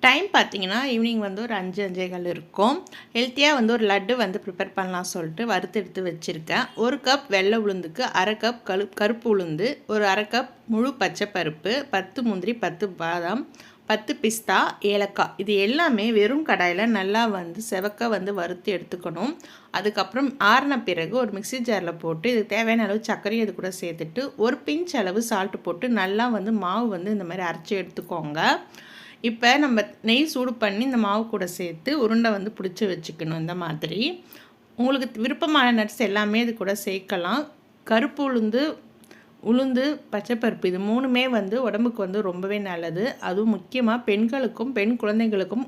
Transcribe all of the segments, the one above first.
Time பார்த்தீங்கன்னா evening வந்து ஒரு 5-5:15 இருக்கும். ஹெல்த்தியாக வந்து ஒரு லட்டு வந்து ப்ரிப்பேர் பண்ணலாம் சொல்லிட்டு வறுத்து எடுத்து வச்சுருக்கேன். 1 கப் வெள்ளை உளுந்துக்கு 1/2 கப் கருப்பு உளுந்து, ஒரு 1/2 கப் முழு பச்சை பருப்பு, 10 முந்திரி, 10 பாதாம், 10 பிஸ்தா, ஏலக்காய். இது எல்லாமே வெறும் கடாயில் நல்லா வந்து செவக்க வந்து வறுத்து எடுத்துக்கணும். அதுக்கப்புறம் ஆறின பிறகு ஒரு மிக்ஸி ஜாரில் போட்டு இது தேவையான அளவு சர்க்கரையும் இது கூட சேர்த்துட்டு ஒரு பிஞ்ச் அளவு சால்ட்டு போட்டு நல்லா வந்து மாவு வந்து இந்த மாதிரி அரைச்சி எடுத்துக்கோங்க. இப்போ நம்ம நெய் சூடு பண்ணி இந்த மாவு கூட சேர்த்து உருண்டை வந்து பிடிச்சி வச்சுக்கணும். இந்த மாதிரி உங்களுக்கு விருப்பமான நட்ஸ் எல்லாமே இது கூட சேர்க்கலாம். கருப்பு உளுந்து, பச்சைப்பருப்பு இது 3மே வந்து உடம்புக்கு வந்து ரொம்பவே நல்லது. அதுவும் முக்கியமாக பெண்களுக்கும் பெண் குழந்தைகளுக்கும்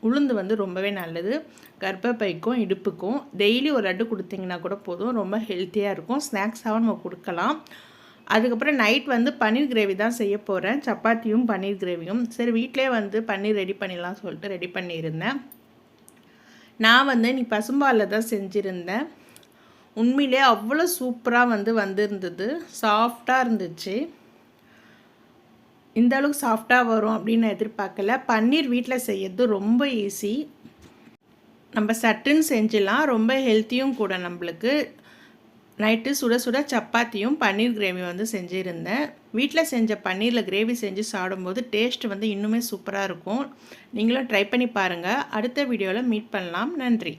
உளுந்து வந்து ரொம்பவே நல்லது. கர்ப்பப்பைக்கும் இடுப்புக்கும் டெய்லி ஒரு லட்டு கொடுத்தீங்கன்னா கூட போதும், ரொம்ப ஹெல்த்தியாக இருக்கும். ஸ்நாக்ஸாகவும் நம்ம கொடுக்கலாம். அதுக்கப்புறம் நைட் வந்து பன்னீர் கிரேவி தான் செய்ய போகிறேன். சப்பாத்தியும் பன்னீர் கிரேவியும். சரி வீட்டிலே வந்து பன்னீர் ரெடி பண்ணிடலாம் சொல்லிட்டு ரெடி பண்ணியிருந்தேன். நான் வந்து நீ பசும்பாலில் தான் செஞ்சுருந்தேன். உண்மையிலே அவ்வளோ சூப்பராக வந்து வந்திருந்தது. சாஃப்டாக இருந்துச்சு. இந்த அளவுக்கு சாஃப்டாக வரும் அப்படின்னு நான் எதிர்பார்க்கல. பன்னீர் வீட்டில் செய்யறது ரொம்ப ஈஸி. நம்ம சட்டுன்னு செஞ்சிடலாம். ரொம்ப ஹெல்த்தியும் கூட நம்மளுக்கு. நைட்டு சுட சுட சப்பாத்தியும் பன்னீர் கிரேவி வந்து செஞ்சுருந்தேன். வீட்டில் செஞ்ச பன்னீரில் கிரேவி செஞ்சு சாப்பிடும்போது டேஸ்ட் வந்து இன்னுமே சூப்பராக இருக்கும். நீங்களும் ட்ரை பண்ணி பாருங்கள். அடுத்த வீடியோவில் மீட் பண்ணலாம். நன்றி.